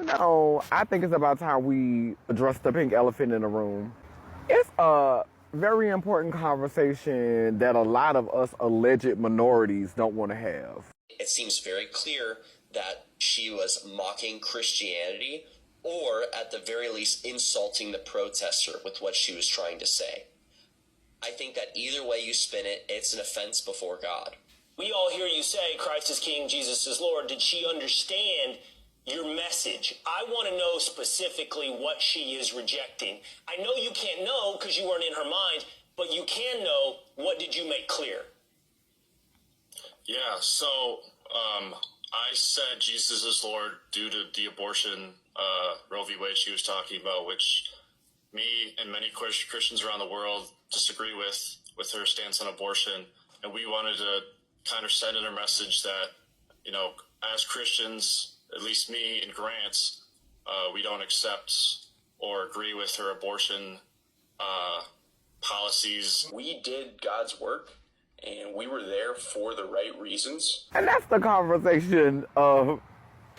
No, I think it's about time we address the pink elephant in the room. It's a very important conversation that a lot of us alleged minorities don't want to have. It seems very clear that she was mocking Christianity, or at the very least insulting the protester with what she was trying to say. I think that either way you spin it, it's an offense before God. We all hear you say Christ is King, Jesus is Lord. Did she understand your message? I want to know specifically what she is rejecting. I know you can't know because you weren't in her mind, but you can know, what did you make clear? Yeah, so I said Jesus is Lord due to the abortion Roe v. Wade she was talking about, which me and many Christians around the world disagree with her stance on abortion. And we wanted to kind of send in a message that, you know, as Christians, at least me and Grant, we don't accept or agree with her abortion policies. We did God's work, and we were there for the right reasons. And that's the conversation of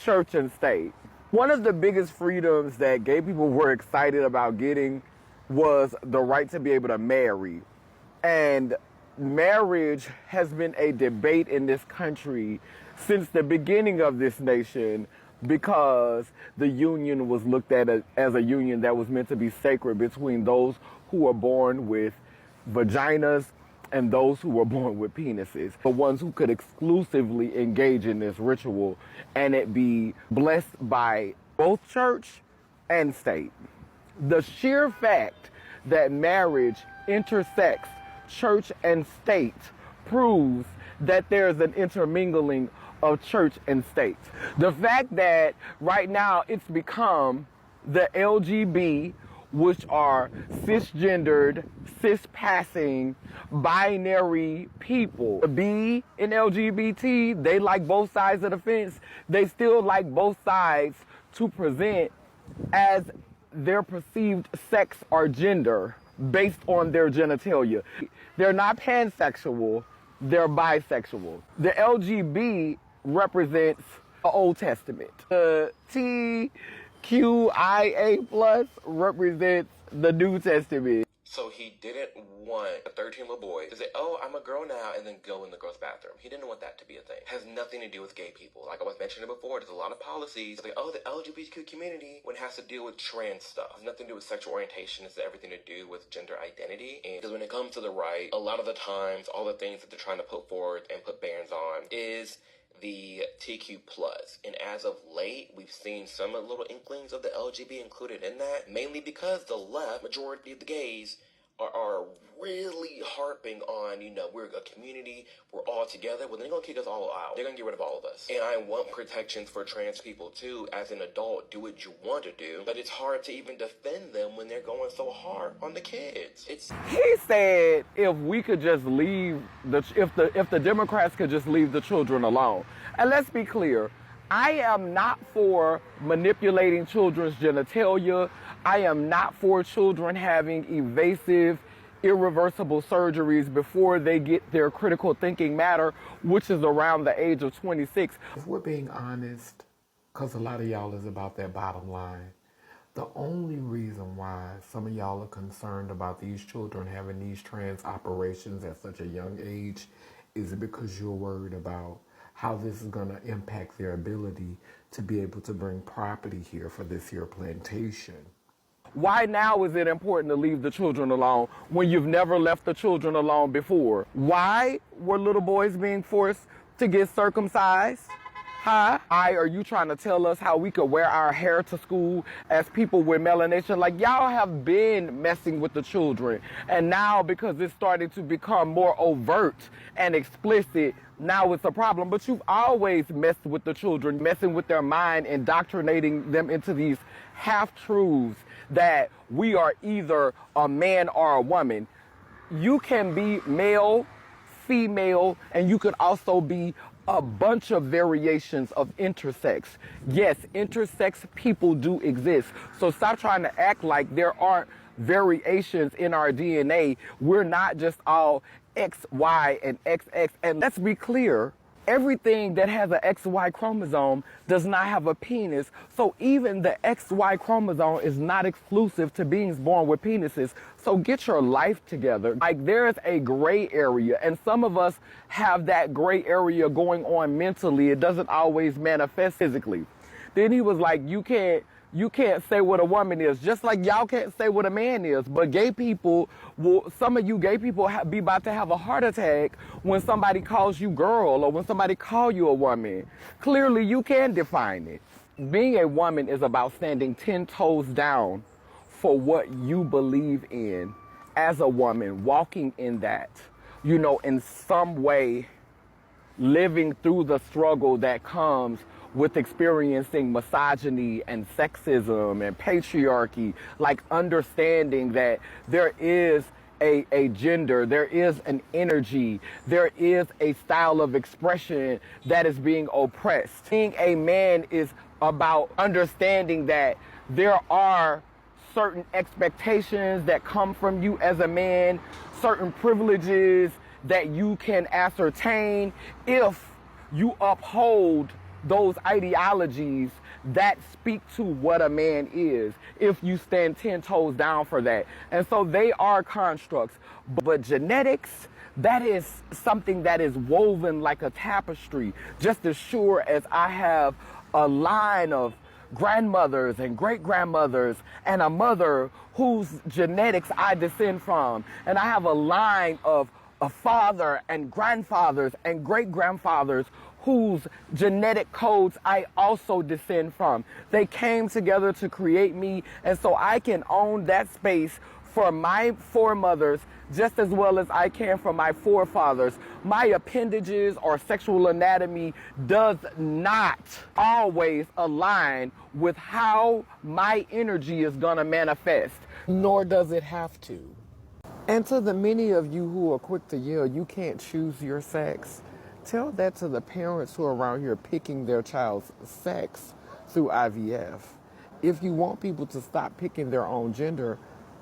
church and state. One of the biggest freedoms that gay people were excited about getting was the right to be able to marry. And marriage has been a debate in this country since the beginning of this nation, because the union was looked at as a union that was meant to be sacred between those who were born with vaginas and those who were born with penises, the ones who could exclusively engage in this ritual and it be blessed by both church and state. The sheer fact that marriage intersects church and state proves that there's an intermingling of church and state. The fact that right now it's become the LGB, which are cisgendered, cis-passing, binary people. The B in LGBT, they like both sides of the fence. They still like both sides to present as their perceived sex or gender based on their genitalia. They're not pansexual, they're bisexual. The LGB represents the Old Testament. The TQIA plus represents the New Testament. So he didn't want a 13-year-old boy to say, oh, I'm a girl now, and then go in the girl's bathroom. He didn't want that to be a thing. It has nothing to do with gay people. Like I was mentioning before, there's a lot of policies like, oh, the LGBTQ community, when it has to deal with trans stuff. It has nothing to do with sexual orientation. It's everything to do with gender identity. And because when it comes to the right, a lot of the times, all the things that they're trying to put forward and put bans on is the TQ plus. And as of late, we've seen some little inklings of the LGB included in that, mainly because the left, majority of the gays, are really harping on, you know, we're a community, we're all together. Well, they're going to kick us all out. They're going to get rid of all of us. And I want protections for trans people too. As an adult, do what you want to do. But it's hard to even defend them when they're going so hard on the kids. He said if we could just leave, if the Democrats could just leave the children alone. And let's be clear, I am not for manipulating children's genitalia. I am not for children having evasive, irreversible surgeries before they get their critical thinking matter, which is around the age of 26. If we're being honest, because a lot of y'all is about that bottom line, the only reason why some of y'all are concerned about these children having these trans operations at such a young age is because you're worried about how this is going to impact their ability to be able to bring property here for this here plantation. Why now is it important to leave the children alone when you've never left the children alone before? Why were little boys being forced to get circumcised? Huh? Are you trying to tell us how we could wear our hair to school as people with melanation? Like, y'all have been messing with the children. And now, because it's starting to become more overt and explicit, now it's a problem. But you've always messed with the children, messing with their mind, indoctrinating them into these half-truths that we are either a man or a woman. You can be male, female, and you can also be a bunch of variations of intersex. Yes, intersex people do exist. So stop trying to act like there aren't variations in our DNA. We're not just all X, Y, and XX. And let's be clear, Everything that has an XY chromosome does not have a penis. So even the XY chromosome is not exclusive to beings born with penises. So get your life together. Like, there's a gray area, and some of us have that gray area going on mentally. It doesn't always manifest physically. Then he was like, you can't say what a woman is, just like y'all can't say what a man is. But gay people, some of you gay people be about to have a heart attack when somebody calls you girl or when somebody call you a woman. Clearly, you can define it. Being a woman is about standing 10 toes down for what you believe in as a woman, walking in that, in some way, living through the struggle that comes with experiencing misogyny and sexism and patriarchy, like understanding that there is a gender, there is an energy, there is a style of expression that is being oppressed. Being a man is about understanding that there are certain expectations that come from you as a man, certain privileges that you can ascertain if you uphold those ideologies that speak to what a man is, if you stand 10 toes down for that. And so they are constructs. But genetics, that is something that is woven like a tapestry. Just as sure as I have a line of grandmothers and great-grandmothers and a mother whose genetics I descend from, and I have a line of a father and grandfathers and great-grandfathers whose genetic codes I also descend from. They came together to create me, and so I can own that space for my foremothers just as well as I can for my forefathers. My appendages or sexual anatomy does not always align with how my energy is gonna manifest, nor does it have to. And to the many of you who are quick to yell, you can't choose your sex, tell that to the parents who are around here picking their child's sex through IVF. If you want people to stop picking their own gender,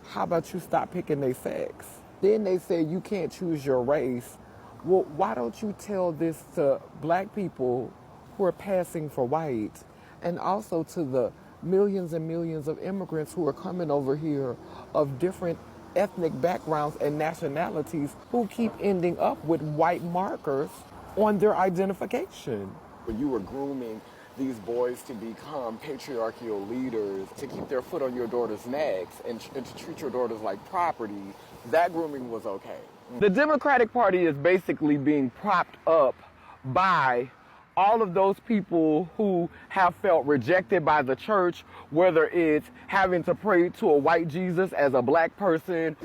how about you stop picking their sex? Then they say you can't choose your race. Well, why don't you tell this to black people who are passing for white, and also to the millions and millions of immigrants who are coming over here of different ethnic backgrounds and nationalities who keep ending up with white markers on their identification. When you were grooming these boys to become patriarchal leaders, to keep their foot on your daughter's necks and to treat your daughters like property, that grooming was okay. The Democratic Party is basically being propped up by all of those people who have felt rejected by the church, whether it's having to pray to a white Jesus as a black person,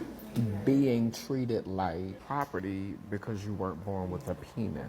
being treated like property because you weren't born with a penis,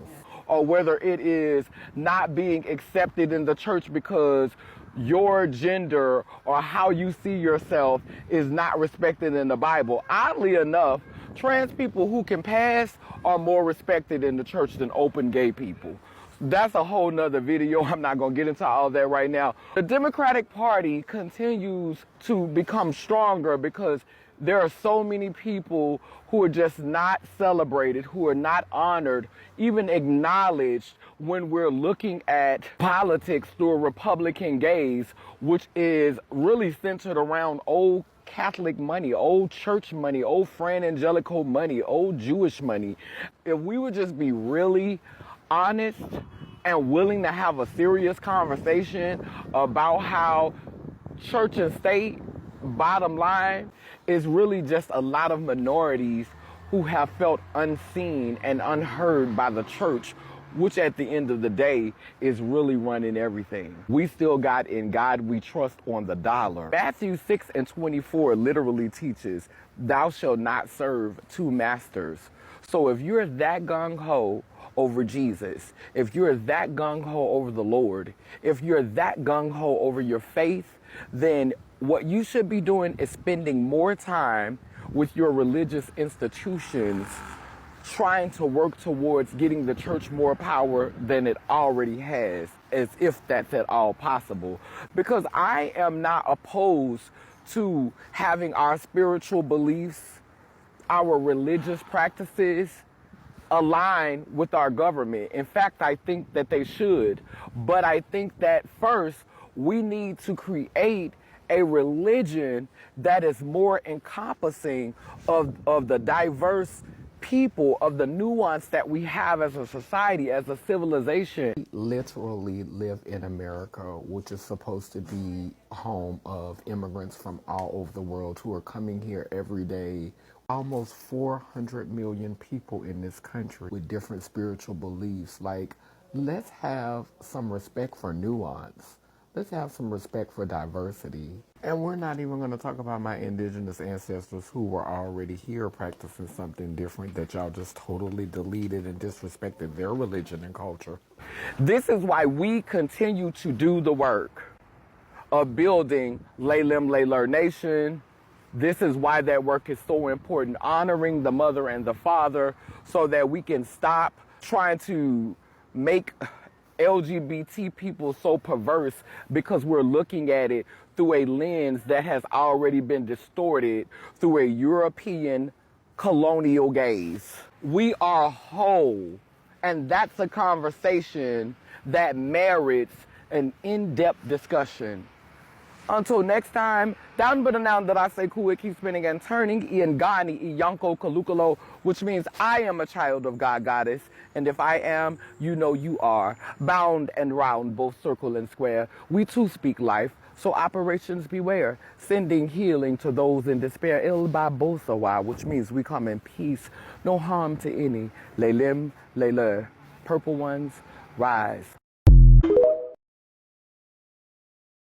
or whether it is not being accepted in the church because your gender or how you see yourself is not respected in the Bible. Oddly enough, trans people who can pass are more respected in the church than open gay people. That's a whole nother video. I'm not going to get into all that right now. The Democratic Party continues to become stronger because there are so many people who are just not celebrated, who are not honored, even acknowledged when we're looking at politics through a Republican gaze, which is really centered around old Catholic money, old church money, old Fran Angelico money, old Jewish money. If we would just be really honest and willing to have a serious conversation about how church and state, bottom line, is really just a lot of minorities who have felt unseen and unheard by the church, which at the end of the day is really running everything. We still got In God We Trust on the dollar. Matthew 6:24 literally teaches, thou shalt not serve two masters. So if you're that gung-ho over Jesus, if you're that gung-ho over the Lord, if you're that gung-ho over your faith, then what you should be doing is spending more time with your religious institutions trying to work towards getting the church more power than it already has, as if that's at all possible. Because I am not opposed to having our spiritual beliefs, our religious practices align with our government. In fact, I think that they should. But I think that first, we need to create a religion that is more encompassing of the diverse people, of the nuance that we have as a society, as a civilization. We literally live in America, which is supposed to be home of immigrants from all over the world who are coming here every day. Almost 400 million people in this country with different spiritual beliefs. Like, let's have some respect for nuance. Let's have some respect for diversity. And we're not even going to talk about my indigenous ancestors who were already here practicing something different that y'all just totally deleted and disrespected their religion and culture. This is why we continue to do the work of building Laylim Layler Nation. This is why that work is so important, honoring the mother and the father so that we can stop trying to make LGBT people so perverse because we're looking at it through a lens that has already been distorted through a European colonial gaze. We are whole, and that's a conversation that merits an in-depth discussion. Until next time, down but now that I say cool, it keeps spinning and turning, Iangani, Iyanko, Kalukalo, which means I am a child of God, Goddess. And if I am, you know you are. Bound and round, both circle and square. We too speak life, so operations beware. Sending healing to those in despair. Il Babosawa, which means we come in peace. No harm to any. Laylim, Layler. Purple ones, rise.